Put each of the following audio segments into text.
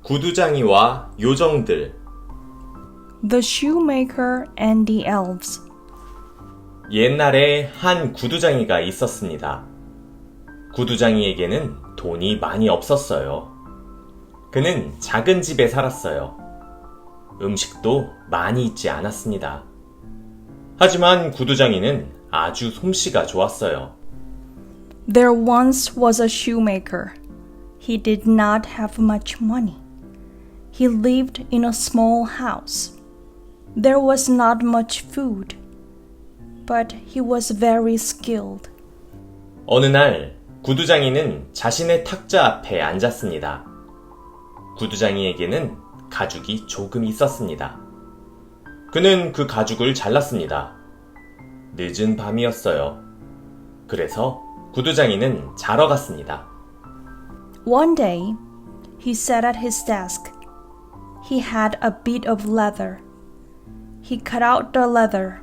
구두장이와 요정들. The shoemaker and the elves. 옛날에 한 구두장이가 있었습니다. 구두장이에게는 돈이 많이 없었어요. 그는 작은 집에 살았어요. 음식도 많이 있지 않았습니다. 하지만 구두장이는 아주 솜씨가 좋았어요. There once was a shoemaker. He did not have much money. He lived in a small house. There was not much food, but he was very skilled. 어느 날 구두장이는 자신의 탁자 앞에 앉았습니다. 구두장이에게는 가죽이 조금 있었습니다. 그는 그 가죽을 잘랐습니다. 늦은 밤이었어요. 그래서 구두장이는 자러 갔습니다. One day, he sat at his desk. He had a bit of leather. He cut out the leather.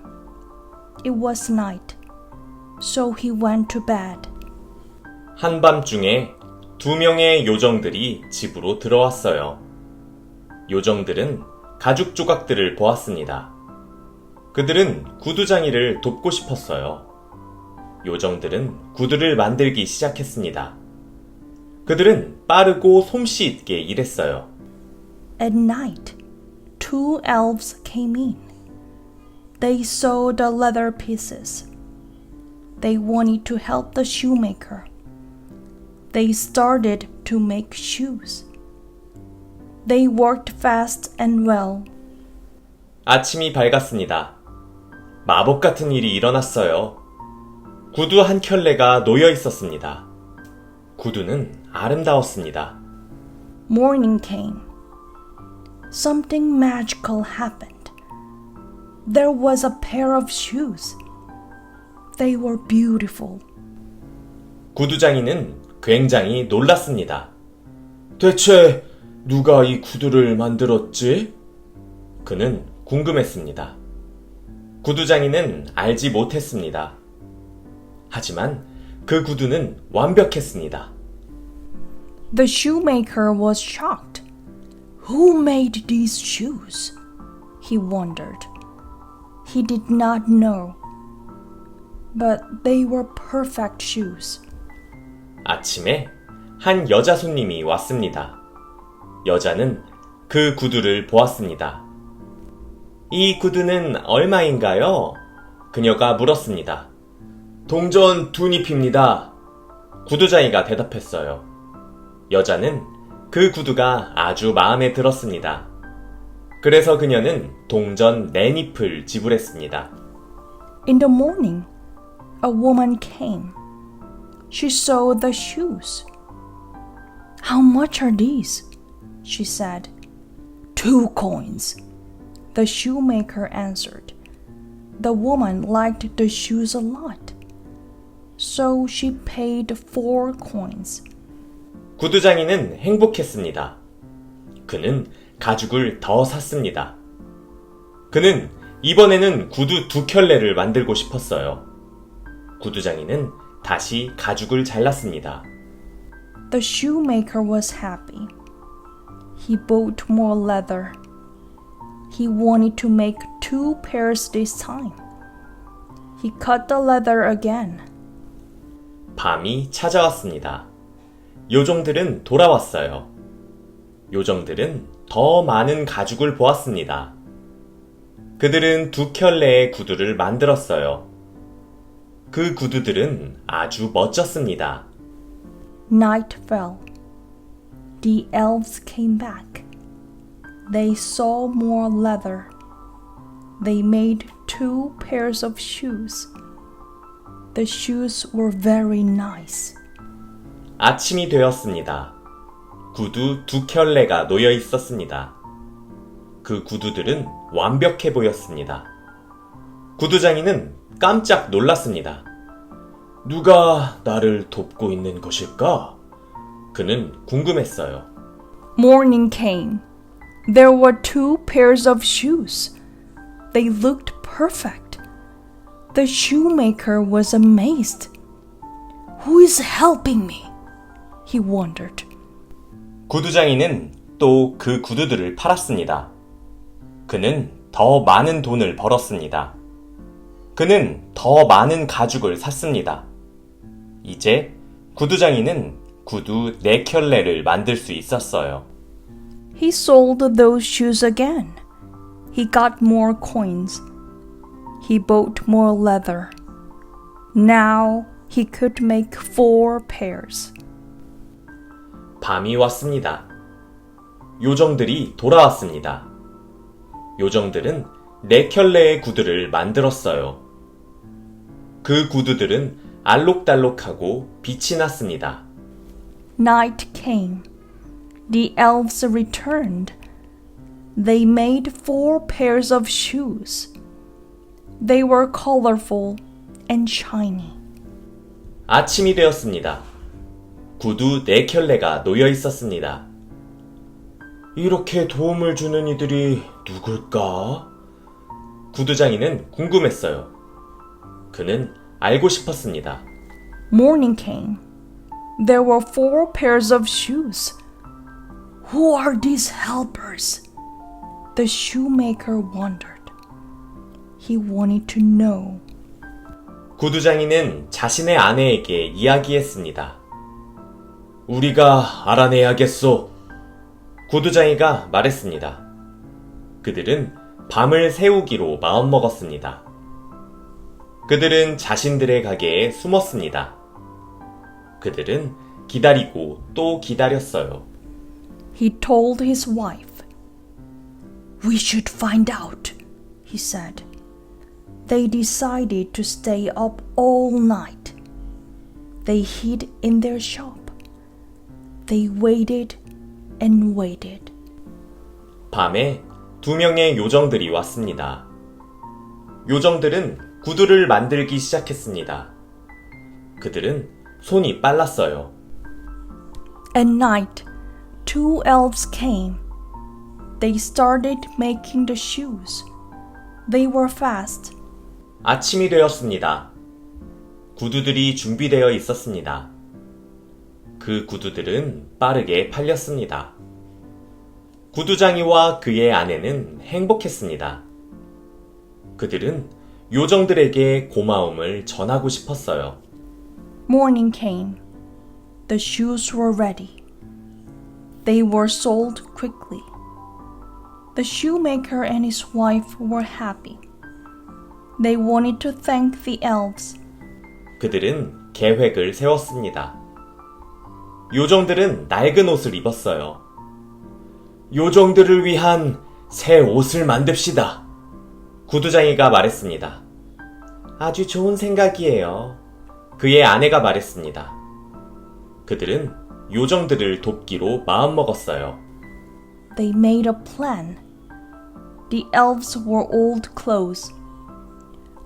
It was night, so he went to bed. 한밤중에 2명의 요정들이 집으로 들어왔어요. 요정들은 가죽 조각들을 보았습니다. 그들은 구두장이를 돕고 싶었어요. 요정들은 구두를 만들기 시작했습니다. 그들은 빠르고 솜씨 있게 일했어요. At night, 2 elves came in. They saw the leather pieces. They wanted to help the shoemaker. They started to make shoes. They worked fast and well. 아침이 밝았습니다. 마법 같은 일이 일어났어요. 구두 한 켤레가 놓여 있었습니다. 구두는 아름다웠습니다. Morning came. Something magical happened. There was a pair of shoes. They were beautiful. 구두장이는 굉장히 놀랐습니다. 대체 누가 이 구두를 만들었지? 그는 궁금했습니다. 구두장이는 알지 못했습니다. 하지만 그 구두는 완벽했습니다. The shoemaker was shocked. Who made these shoes? He wondered. He did not know. But they were perfect shoes. 아침에 한 여자 손님이 왔습니다. 여자는 그 구두를 보았습니다. 이 구두는 얼마인가요? 그녀가 물었습니다. 동전 2잎입니다. 구두장이가 대답했어요. 여자는 그 구두가 아주 마음에 들었습니다. 그래서 그녀는 동전 4잎을 지불했습니다. In the morning, a woman came. She saw the shoes. How much are these? She said. 2 coins. The shoemaker answered. The woman liked the shoes a lot. So she paid 4 coins. 구두장이는 행복했습니다. 그는 가죽을 더 샀습니다. 그는 이번에는 구두 2켤레를 만들고 싶었어요. 구두장이는 다시 가죽을 잘랐습니다. The shoemaker was happy. He bought more leather. He wanted to make 2 pairs this time. He cut the leather again. 밤이 찾아왔습니다. 요정들은 돌아왔어요. 요정들은 더 많은 가죽을 보았습니다. 그들은 2켤레의 구두를 만들었어요. 그 구두들은 아주 멋졌습니다. Night fell. The elves came back. They saw more leather. They made 2 pairs of shoes. The shoes were very nice. 아침이 되었습니다. 구두 2켤레가 놓여 있었습니다. 그 구두들은 완벽해 보였습니다. 구두장이는 깜짝 놀랐습니다. 누가 나를 돕고 있는 것일까? 그는 궁금했어요. Morning came. There were 2 pairs of shoes. They looked perfect. The shoemaker was amazed. Who is helping me? He wondered. 구두장이는 또 그 구두들을 팔았습니다. 그는 더 많은 돈을 벌었습니다. 그는 더 많은 가죽을 샀습니다. 이제 구두장이는 구두 4켤레를 만들 수 있었어요. He sold those shoes again. He got more coins. He bought more leather. Now he could make 4 pairs. 밤이 왔습니다. 요정들이 돌아왔습니다. 요정들은 4켤레의 구두를 만들었어요. 그 구두들은 알록달록하고 빛이 났습니다. Night came. The elves returned. They made 4 pairs of shoes. They were colorful and shiny. 아침이 되었습니다. 구두 4켤레가 놓여 있었습니다. 이렇게 도움을 주는 이들이 누굴까? 구두장이는 궁금했어요. 그는 알고 싶었습니다. Morning came. There were 4 pairs of shoes. Who are these helpers? The shoemaker wondered. He wanted to know. 구두장이는 자신의 아내에게 이야기했습니다. 우리가 알아내야겠소. 구두장이가 말했습니다. 그들은 밤을 새우기로 마음먹었습니다. 그들은 자신들의 가게에 숨었습니다. 그들은 기다리고 또 기다렸어요. He told his wife. We should find out, he said. They decided to stay up all night. They hid in their shop. They waited and waited. 밤에 2명의 요정들이 왔습니다. 요정들은 구두를 만들기 시작했습니다. 그들은 손이 빨랐어요. At night, 2 elves came. They started making the shoes. They were fast. 아침이 되었습니다. 구두들이 준비되어 있었습니다. 그 구두들은 빠르게 팔렸습니다. 구두장이와 그의 아내는 행복했습니다. 그들은 요정들에게 고마움을 전하고 싶었어요. Morning came. The shoes were ready. They were sold quickly. The shoemaker and his wife were happy. They wanted to thank the elves. 그들은 계획을 세웠습니다. 요정들은 낡은 옷을 입었어요. 요정들을 위한 새 옷을 만듭시다. 구두장이가 말했습니다. 아주 좋은 생각이에요. 그의 아내가 말했습니다. 그들은 요정들을 돕기로 마음먹었어요. They made a plan. The elves wore old clothes.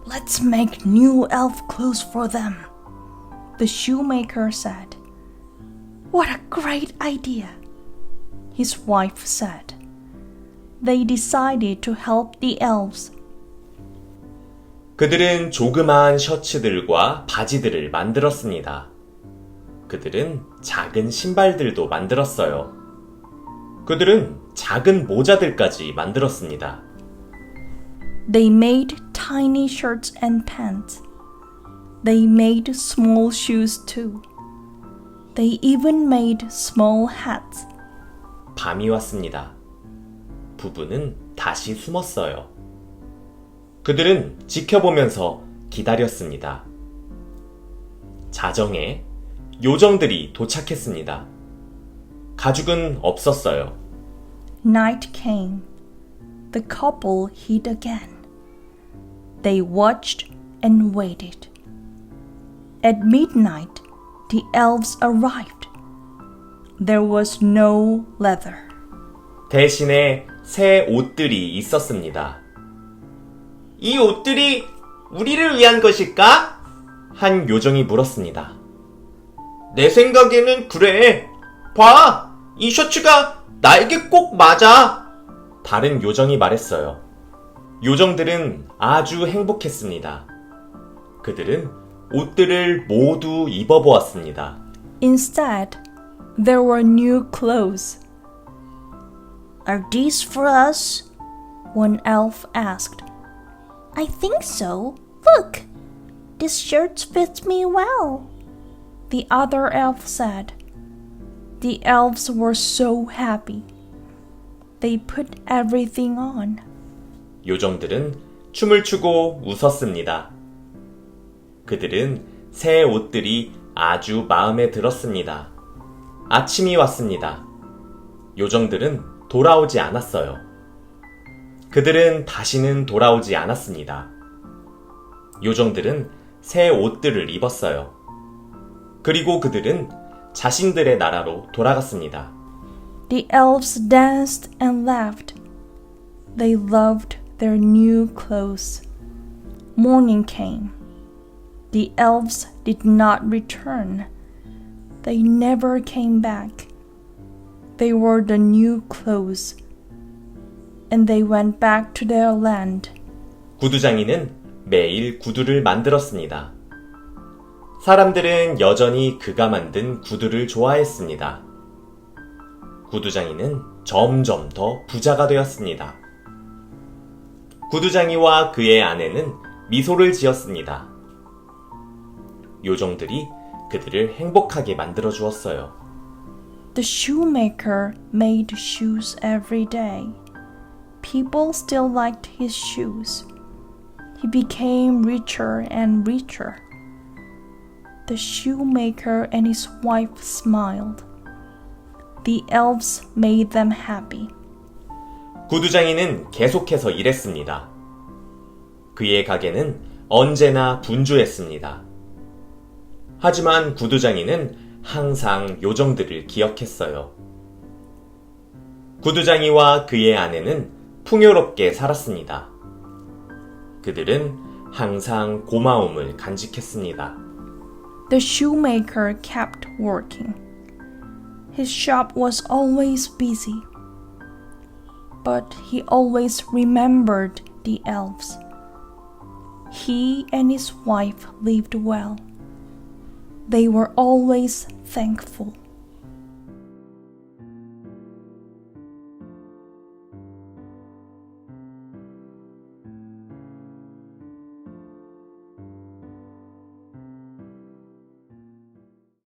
Let's make new elf clothes for them, the shoemaker said. What a great idea, his wife said. They decided to help the elves. 그들은 조그마한 셔츠들과 바지들을 만들었습니다. 그들은 작은 신발들도 만들었어요. 그들은 작은 모자들까지 만들었습니다. They made tiny shirts and pants. They made small shoes too. They even made small hats. 밤이 왔습니다. 부부는 다시 숨었어요. 그들은 지켜보면서 기다렸습니다. 자정에 요정들이 도착했습니다. 가죽은 없었어요. Night came. The couple hid again. They watched and waited. At midnight, the elves arrived. There was no leather. 대신에 새 옷들이 있었습니다. 이 옷들이 우리를 위한 것일까? 한 요정이 물었습니다. 내 생각에는 그래. 봐! 이 셔츠가 나에게 꼭 맞아. 다른 요정이 말했어요. 요정들은 아주 행복했습니다. 그들은 옷들을 모두 입어보았습니다. Instead, there were new clothes. Are these for us? One elf asked. I think so. Look, this shirt fits me well, the other elf said. The elves were so happy. They put everything on. 요정들은 춤을 추고 웃었습니다. 그들은 새 옷들이 아주 마음에 들었습니다. 아침이 왔습니다. 요정들은 돌아오지 않았어요. 그들은 다시는 돌아오지 않았습니다. 요정들은 새 옷들을 입었어요. 그리고 그들은 자신들의 나라로 돌아갔습니다. The elves danced and laughed. They loved their new clothes. Morning came. The elves did not return. They never came back. They wore the new clothes, and they went back to their land. 구두장이는 매일 구두를 만들었습니다. 사람들은 여전히 그가 만든 구두를 좋아했습니다. 구두장이는 점점 더 부자가 되었습니다. 구두장이와 그의 아내는 미소를 지었습니다. 요정들이 그들을 행복하게 만들어 주었어요. The shoemaker made shoes every day. People still liked his shoes. He became richer and richer. The shoemaker and his wife smiled. The elves made them happy. 구두장이는 계속해서 일했습니다. 그의 가게는 언제나 분주했습니다. 하지만 구두장이는 항상 요정들을 기억했어요. 구두장이와 그의 아내는 풍요롭게 살았습니다. 그들은 항상 고마움을 간직했습니다. The shoemaker kept working. His shop was always busy. But he always remembered the elves. He and his wife lived well. They were always thankful.